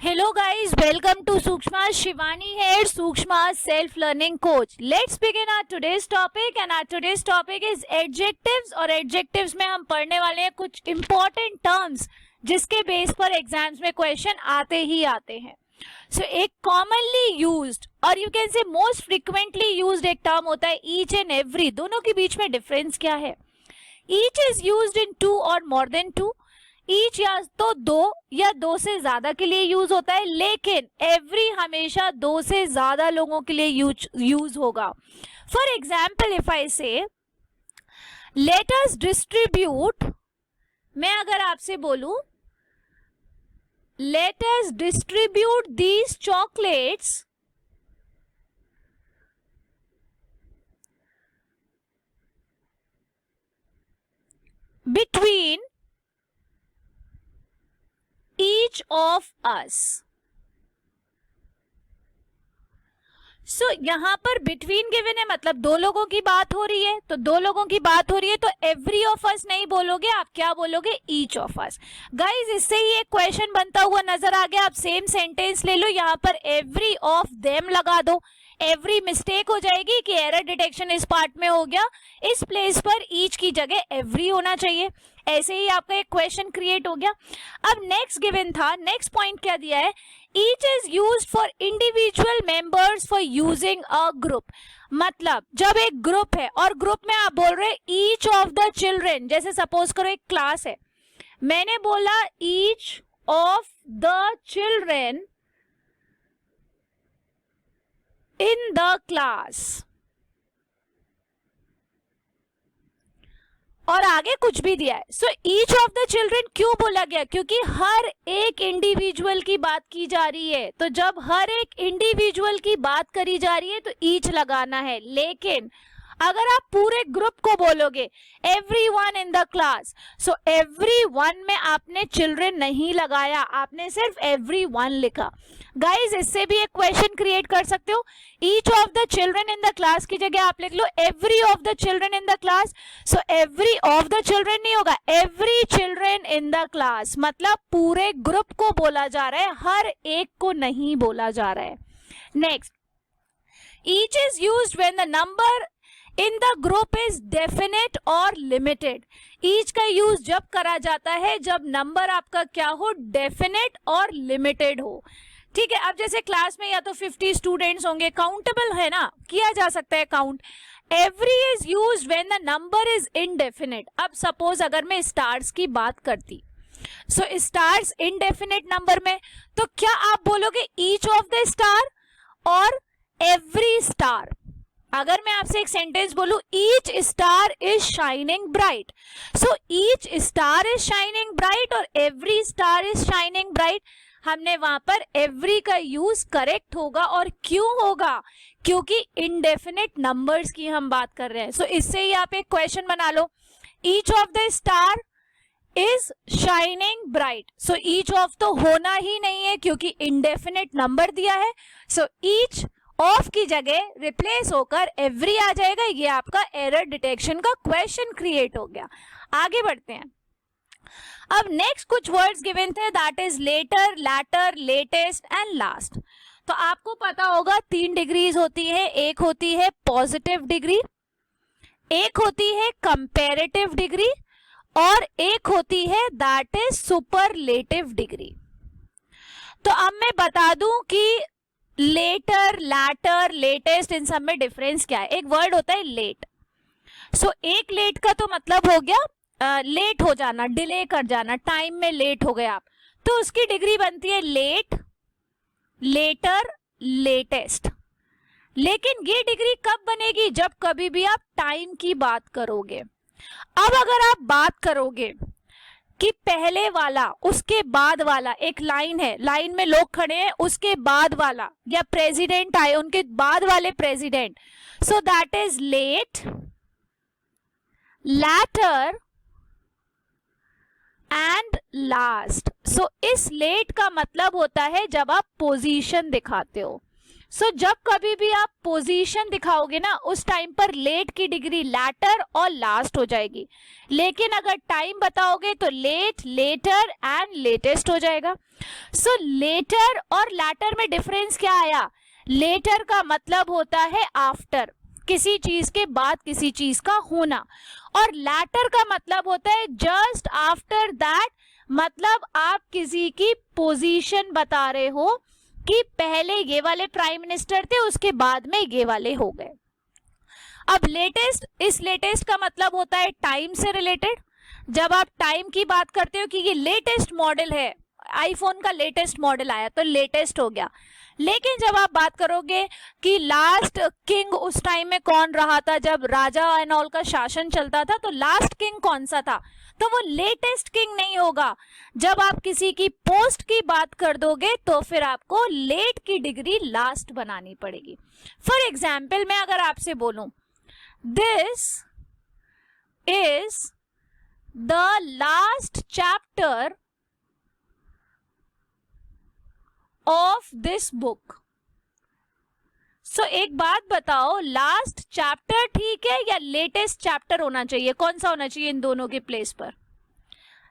Hello guys, welcome to Sukshma. Shivani here, Sukshma self-learning coach. Let's begin our today's topic and our today's topic is adjectives और adjectives में हम पढ़ने वाले हैं कुछ important terms जिसके बेस पर एग्जाम्स में क्वेश्चन आते ही आते हैं. So एक commonly used और you can say most frequently used एक term होता है each and every. दोनों के बीच में difference क्या है? Each is used in two or more than two. Each या तो दो या दो से ज्यादा के लिए यूज होता है, लेकिन एवरी हमेशा दो से ज्यादा लोगों के लिए यूज होगा. फॉर एग्जाम्पल इफ आई से लेट अस डिस्ट्रीब्यूट, मैं अगर आपसे बोलूं let us distribute these chocolates between each of us. So यहां पर between given है, मतलब दो लोगों की बात हो रही है, तो दो लोगों की बात हो रही है तो every of us नहीं बोलोगे, आप क्या बोलोगे? each of us. Guys, इससे ही एक क्वेश्चन बनता हुआ नजर आ गया. आप सेम सेंटेंस ले लो, यहां पर every of them लगा दो. एवरी मिस्टेक हो जाएगी कि एरर डिटेक्शन इस पार्ट में हो गया, इस प्लेस पर ईच की जगह एवरी होना चाहिए. ऐसे ही आपका एक क्वेश्चन क्रिएट हो गया. अब नेक्स्ट गिवन था, नेक्स्ट पॉइंट क्या दिया है? Each is used for individual members for using a group. मतलब जब एक ग्रुप है और ग्रुप में आप बोल रहे ईच ऑफ द चिल्ड्रेन, जैसे सपोज करो एक क्लास है, मैंने बोला each of the children in the class और आगे कुछ भी दिया है. सो ईच ऑफ द चिल्ड्रेन क्यों बोला गया? क्योंकि हर एक इंडिविजुअल की बात की जा रही है, तो जब हर एक इंडिविजुअल की बात करी जा रही है तो ईच लगाना है. लेकिन अगर आप पूरे ग्रुप को बोलोगे everyone in the class, so everyone में आपने चिल्ड्रन नहीं लगाया, आपने सिर्फ एवरीवन लिखा. गाइज, इससे भी एक क्वेश्चन क्रिएट कर सकते हो. Each of the children in the class की जगह आप लिख लो every of the children in the class. So every of the children नहीं होगा, every children in the class, मतलब पूरे ग्रुप को बोला जा रहा है, हर एक को नहीं बोला जा रहा है. Next, each is used when the number in the group is definite और लिमिटेड. ईच का यूज जब करा जाता है जब नंबर आपका क्या हो? डेफिनेट और लिमिटेड हो. ठीक है, अब जैसे क्लास में या तो 50 स्टूडेंट्स होंगे, काउंटेबल है ना, किया जा सकता है count. Every is used when the number is indefinite. अब सपोज अगर मैं स्टार्स की बात करती, सो स्टार्स इनडेफिनेट नंबर में, तो क्या आप बोलोगे ईच ऑफ द स्टार और एवरी स्टार? अगर मैं आपसे एक सेंटेंस बोलूं each star is shining bright, so each star is shining bright और every star is shining bright, हमने वहां पर एवरी का यूज करेक्ट होगा. और क्यों होगा? क्योंकि इनडेफिनेट नंबर्स की हम बात कर रहे हैं. सो इससे ही आप एक क्वेश्चन बना लो, each of the star is shining bright. So each of तो होना ही नहीं है क्योंकि इनडेफिनेट नंबर दिया है. सो ईच ऑफ की जगह रिप्लेस होकर एवरी आ जाएगा. ये आपका एरर डिटेक्शन का क्वेश्चन क्रिएट हो गया. आगे बढ़ते हैं. अब नेक्स्ट कुछ वर्ड्स गिवन थे, that is letter, latter, latest and last. तो आपको पता होगा 3 डिग्रीज होती है. एक होती है पॉजिटिव डिग्री, एक होती है कंपैरेटिव डिग्री और एक होती है दैट इज सुपरलेटिव डिग्री. तो अब मैं बता दूं कि लेटर, लैटर, लेटेस्ट, इन सब में डिफरेंस क्या है. एक वर्ड होता है लेट. सो एक लेट का तो मतलब हो गया लेट हो जाना, डिले कर जाना, टाइम में लेट हो गए आप, तो उसकी डिग्री बनती है लेट, लेटर, लेटेस्ट. लेकिन ये डिग्री कब बनेगी? जब कभी भी आप टाइम की बात करोगे. अब अगर आप बात करोगे कि पहले वाला, उसके बाद वाला, एक लाइन है, लाइन में लोग खड़े हैं, उसके बाद वाला, या प्रेसिडेंट आए उनके बाद वाले president, so that is late, latter and last. So इस लेट का मतलब होता है जब आप पोजीशन दिखाते हो. सो जब कभी भी आप पोजीशन दिखाओगे ना, उस टाइम पर लेट की डिग्री लैटर और लास्ट हो जाएगी, लेकिन अगर टाइम बताओगे तो लेट, लेटर एंड लेटेस्ट हो जाएगा। सो लेटर और लैटर में डिफरेंस क्या आया? लेटर का मतलब होता है आफ्टर, किसी चीज के बाद किसी चीज का होना, और लैटर का मतलब होता है जस्ट आफ्टर दैट, मतलब आप किसी की पोजीशन बता रहे हो कि पहले ये वाले प्राइम मिनिस्टर थे, उसके बाद में ये वाले हो गए। अब लेटेस्ट, इस लेटेस्ट का मतलब होता है टाइम से रिलेटेड। जब आप टाइम की बात करते हो कि ये लेटेस्ट मॉडल है, आईफोन का लेटेस्ट मॉडल आया तो लेटेस्ट हो गया। लेकिन जब आप बात करोगे कि लास्ट किंग उस टाइम में कौन रहा था, जब राजा एंड ऑल का शासन चलता था, तो लास्ट किंग कौन सा था, तो वो लेटेस्ट किंग नहीं होगा। जब आप किसी की पोस्ट की बात कर दोगे तो फिर आपको लेट की डिग्री लास्ट बनानी पड़ेगी। फॉर एग्जाम्पल, मैं अगर आपसे बोलूं this is the last chapter of this book, so एक बात बताओ, लास्ट चैप्टर ठीक है या लेटेस्ट चैप्टर होना चाहिए? कौन सा होना चाहिए इन दोनों के प्लेस पर?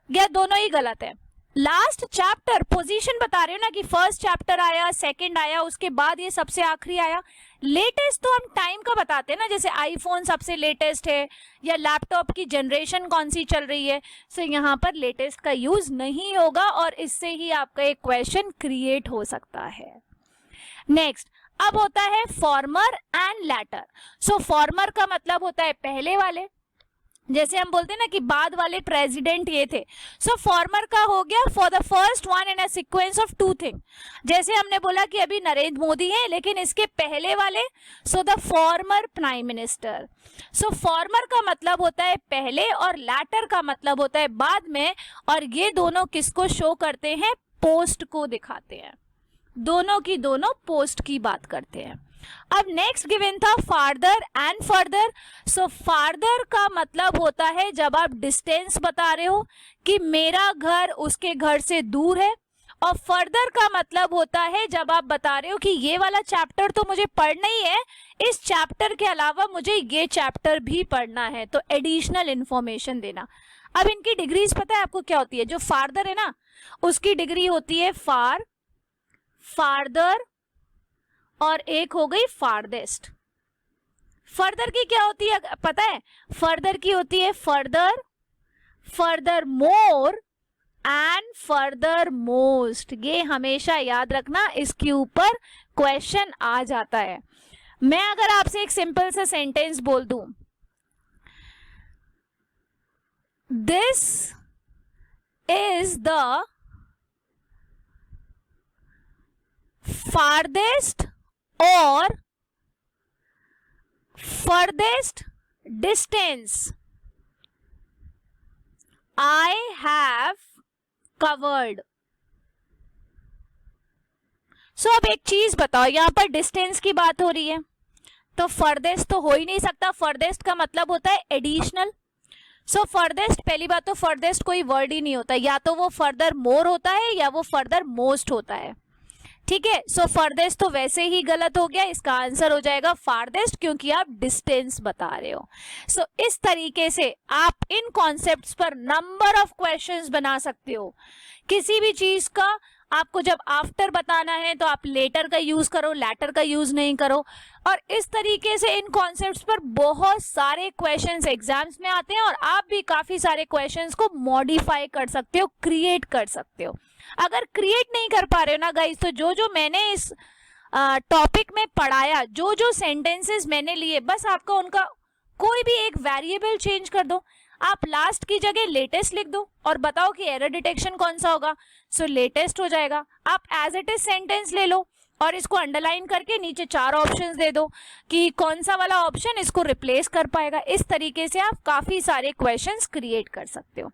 या दोनों ही गलत है? लास्ट चैप्टर पोजीशन बता रहे हो ना कि फर्स्ट चैप्टर आया, सेकंड आया, उसके बाद ये सबसे आखिरी आया। लेटेस्ट तो हम टाइम का बताते हैं ना, जैसे आईफोन सबसे लेटेस्ट है या लैपटॉप की जनरेशन कौन सी चल रही है। सो यहाँ पर लेटेस्ट का यूज नहीं होगा और इससे ही आपका एक क्वेश्चन क्रिएट हो सकता है। नेक्स्ट, अब होता है former and latter. So former का मतलब होता है पहले वाले, जैसे हम बोलते हैं ना कि बाद वाले प्रेसिडेंट ये थे। सो फॉर्मर का हो गया for the first one in a sequence of two thing, जैसे हमने बोला कि अभी नरेंद्र मोदी है, लेकिन इसके पहले वाले, so the former prime minister. So former का मतलब होता है पहले और लैटर का मतलब होता है बाद में, और ये दोनों किसको शो करते हैं? पोस्ट को दिखाते हैं, दोनों की दोनों पोस्ट की बात करते हैं। अब नेक्स्ट गिवन था farther and further. So farther का मतलब होता है जब आप डिस्टेंस बता रहे हो कि मेरा घर उसके घर से दूर है, और फर्दर का मतलब होता है जब आप बता रहे हो कि ये वाला चैप्टर तो मुझे पढ़ना ही है, इस चैप्टर के अलावा मुझे ये चैप्टर भी पढ़ना है, तो एडिशनल इंफॉर्मेशन देना। अब इनकी डिग्रीज पता है आपको क्या होती है? जो फार्दर है ना, उसकी डिग्री होती है फार, फार्दर, और एक हो गई फार्देस्ट। फर्दर की क्या होती है पता है? फर्दर की होती है further, further more and further most. ये हमेशा याद रखना, इसके ऊपर क्वेश्चन आ जाता है। मैं अगर आपसे एक सिंपल सा सेंटेंस बोल दूं, this is the farthest or furthest distance I have covered। सो अब एक चीज बताओ, यहां पर डिस्टेंस की बात हो रही है तो फर्देस्ट तो हो ही नहीं सकता, फर्देस्ट का मतलब होता है एडिशनल। सो फर्देस्ट, पहली बात तो फर्देस्ट कोई वर्ड ही नहीं होता, या तो वो फर्दर मोर होता है या वो फर्दर मोस्ट होता है, ठीक है। सो फर्देस्ट तो वैसे ही गलत हो गया, इसका आंसर हो जाएगा फार्देस्ट, क्योंकि आप डिस्टेंस बता रहे हो। सो इस तरीके से आप इन कॉन्सेप्ट्स पर नंबर ऑफ क्वेश्चंस बना सकते हो। किसी भी चीज का आपको जब आफ्टर बताना है तो आप लेटर का यूज करो, लैटर का यूज नहीं करो। और इस तरीके से इन कॉन्सेप्ट्स पर बहुत सारे क्वेश्चंस एग्जाम्स में आते हैं, और आप भी काफी सारे क्वेश्चंस को मॉडिफाई कर सकते हो, क्रिएट कर सकते हो। अगर क्रिएट नहीं कर पा रहे हो ना गाइस, तो जो जो मैंने इस टॉपिक में पढ़ाया, जो जो सेंटेंसेस मैंने लिए, बस आपका उनका कोई भी एक वेरिएबल चेंज कर दो। आप लास्ट की जगह लेटेस्ट लिख दो और बताओ कि एरर डिटेक्शन कौन सा होगा, सो लेटेस्ट हो जाएगा। आप एज इट इज सेंटेंस ले लो और इसको अंडरलाइन करके नीचे 4 ऑप्शंस दे दो कि कौन सा वाला ऑप्शन इसको रिप्लेस कर पाएगा। इस तरीके से आप काफी सारे क्वेश्चंस क्रिएट कर सकते हो।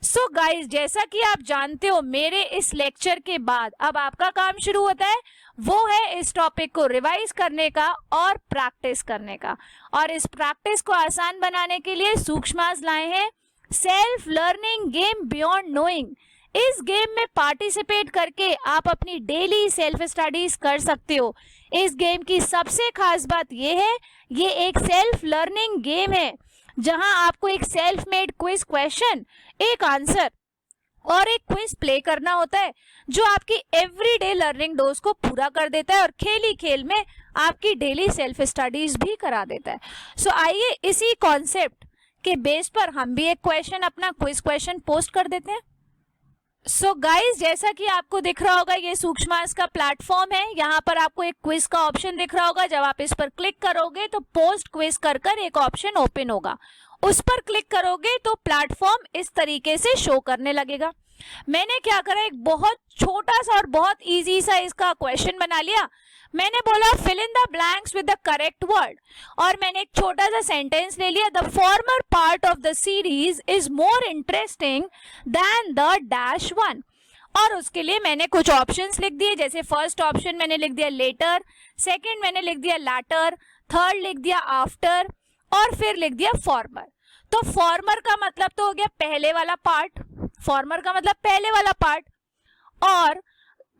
सो गाइज, जैसा कि आप जानते हो, मेरे इस लेक्चर के बाद अब आपका काम शुरू होता है, वो है इस टॉपिक को रिवाइज करने का और प्रैक्टिस करने का। और इस प्रैक्टिस को आसान बनाने के लिए सूक्ष्मास लाए हैं self learning game beyond knowing. इस गेम में पार्टिसिपेट करके आप अपनी डेली सेल्फ स्टडीज कर सकते हो। इस गेम की सबसे खास बात यह है, ये एक सेल्फ लर्निंग गेम है जहां आपको एक सेल्फ मेड क्विज क्वेश्चन, एक आंसर और एक क्विज प्ले करना होता है जो आपकी एवरीडे लर्निंग डोज को पूरा कर देता है और खेल ही खेल में आपकी डेली सेल्फ स्टडीज भी करा देता है। सो आइए इसी कॉन्सेप्ट के बेस पर हम भी एक क्वेश्चन, अपना क्विज क्वेश्चन पोस्ट कर देते हैं। सो गाइज, जैसा कि आपको दिख रहा होगा ये सूक्ष्मास का प्लेटफॉर्म है। यहाँ पर आपको एक क्विज का ऑप्शन दिख रहा होगा। जब आप इस पर क्लिक करोगे तो पोस्ट क्विज कर कर एक ऑप्शन ओपन होगा, उस पर क्लिक करोगे तो प्लेटफॉर्म इस तरीके से शो करने लगेगा। मैंने क्या करा, एक बहुत छोटा सा और बहुत इजी सा इसका क्वेश्चन बना लिया। मैंने बोला fill in the blanks with the correct word, और मैंने एक छोटा सा सेंटेंस ले लिया, the former part of the series is more interesting than the dash one. और उसके लिए मैंने कुछ ऑप्शंस लिख दिए, जैसे फर्स्ट ऑप्शन मैंने लिख दिया लेटर, सेकंड मैंने लिख दिया लैटर, थर्ड लिख दिया आफ्टर और फिर लिख दिया फॉर्मर। तो फॉर्मर का मतलब तो हो गया पहले वाला पार्ट, फॉर्मर का मतलब पहले वाला पार्ट, और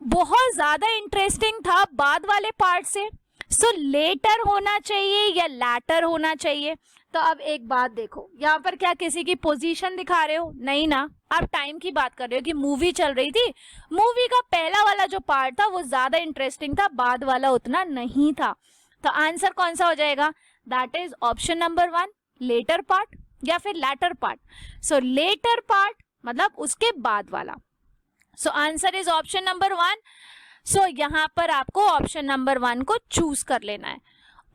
बहुत ज्यादा इंटरेस्टिंग था बाद वाले पार्ट से। सो लेटर होना चाहिए या लैटर होना चाहिए। तो अब एक बात देखो, यहाँ पर क्या किसी की पोजीशन दिखा रहे हो? नहीं ना, आप टाइम की बात कर रहे हो कि मूवी चल रही थी, मूवी का पहला वाला जो पार्ट था वो ज्यादा इंटरेस्टिंग था, बाद वाला उतना नहीं था। तो आंसर कौन सा हो जाएगा? That is option number 1, letter part या फिर latter part. So letter part मतलब उसके बाद वाला। So answer is option number 1। सो यहाँ पर आपको ऑप्शन नंबर 1 को चूज कर लेना है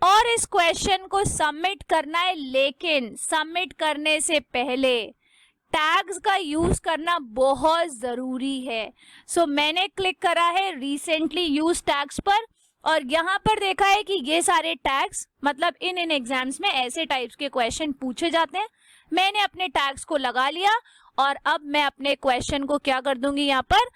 और इस क्वेश्चन को सबमिट करना है, लेकिन सबमिट करने से पहले टैग्स का यूज करना बहुत जरूरी है। सो मैंने क्लिक करा है रिसेंटली यूज टैग्स पर और यहाँ पर देखा है कि ये सारे टैग्स मतलब इन एग्जाम्स में ऐसे टाइप्स के क्वेश्चन पूछे जाते हैं। मैंने अपने टैग्स को लगा लिया और अब मैं अपने क्वेश्चन को क्या कर दूंगी, यहाँ पर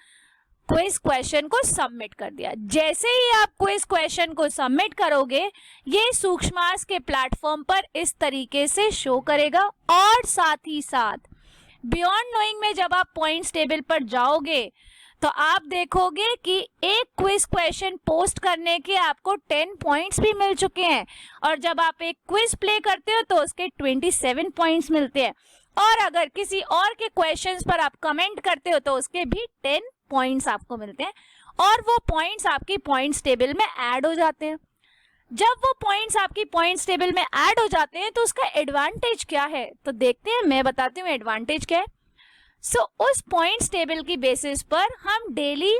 क्विज क्वेश्चन को सबमिट कर दिया। जैसे ही आप क्विज क्वेश्चन को सबमिट करोगे ये सूक्ष्मास के प्लेटफॉर्म पर इस तरीके से शो करेगा। और साथ ही साथ बियॉन्ड नोइंग में जब आप पॉइंट्स टेबल पर जाओगे तो आप देखोगे कि एक क्विज क्वेश्चन पोस्ट करने के आपको 10 पॉइंट्स भी मिल चुके हैं और जब आप एक क्विज प्ले करते हो तो उसके 27 पॉइंट्स मिलते हैं और अगर किसी और के क्वेश्चंस पर आप कमेंट करते हो तो उसके भी 10 पॉइंट्स आपको मिलते हैं और वो पॉइंट्स आपकी पॉइंट्स टेबल में ऐड हो जाते हैं। जब वो पॉइंट्स आपकी पॉइंट्स टेबल में ऐड हो जाते हैं तो उसका एडवांटेज क्या है, तो देखते हैं, मैं बताती हूँ एडवांटेज क्या है। सो उस पॉइंट्स टेबल की बेसिस पर हम daily,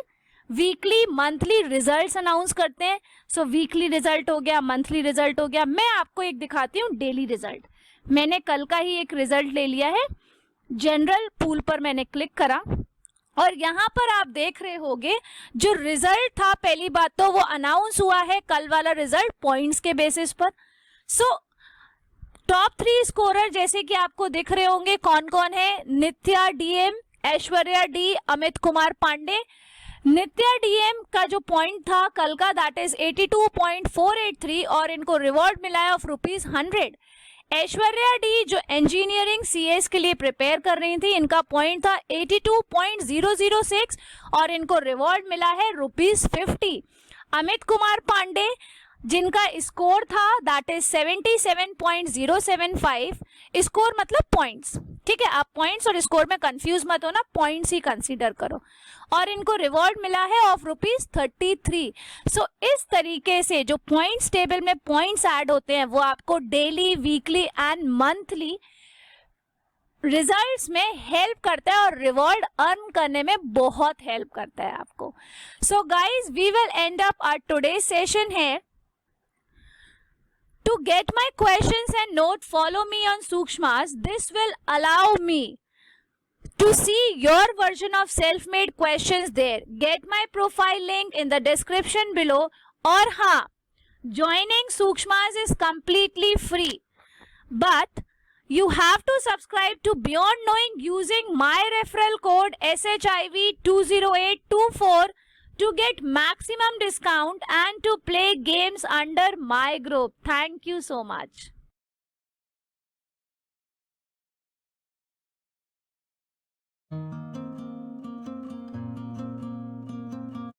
weekly, monthly results announce करते हैं। सो वीकली रिजल्ट हो गया, मंथली रिजल्ट हो गया। मैं आपको एक दिखाती हूँ डेली रिजल्ट। मैंने कल का ही एक रिजल्ट ले लिया है। जनरल पूल पर मैंने क्लिक करा और यहाँ पर आप देख रहे होंगे जो रिजल्ट था, पहली बात तो वो अनाउंस हुआ है कल वाला रिजल्ट पॉइंट्स के बेसिस पर। सो टॉप 3 स्कोरर जैसे कि आपको दिख रहे होंगे कौन कौन है, नित्या डीएम, ऐश्वर्या डी, अमित कुमार पांडे। नित्या डीएम का जो पॉइंट था कल का दैट इज 82.483 और इनको रिवॉर्ड मिला है ऑफ ₹100। ऐश्वर्या डी जो इंजीनियरिंग सीएस के लिए प्रिपेयर कर रही थी, इनका पॉइंट था 82.006 और इनको रिवॉर्ड मिला है ₹50। अमित कुमार पांडे जिनका स्कोर था दैट इज 77.075, स्कोर मतलब पॉइंट्स, ठीक है, आप पॉइंट्स और स्कोर में कंफ्यूज मत हो ना, पॉइंट्स ही कंसीडर करो, और इनको रिवॉर्ड मिला है ऑफ ₹33। सो इस तरीके से जो पॉइंट्स टेबल में पॉइंट्स ऐड होते हैं वो आपको daily, weekly and monthly results में हेल्प करता है और रिवॉर्ड अर्न करने में बहुत हेल्प करता है आपको। So guys, we will end up our today session है। To get my questions and note, follow me on Sukshmas. This will allow me to see your version of self-made questions there. Get my profile link in the description below. और हाँ, joining Sukshmas is completely free, but you have to subscribe to Beyond Knowing using my referral code SHIV20824 to get maximum discount and to play games under my group. Thank you so much.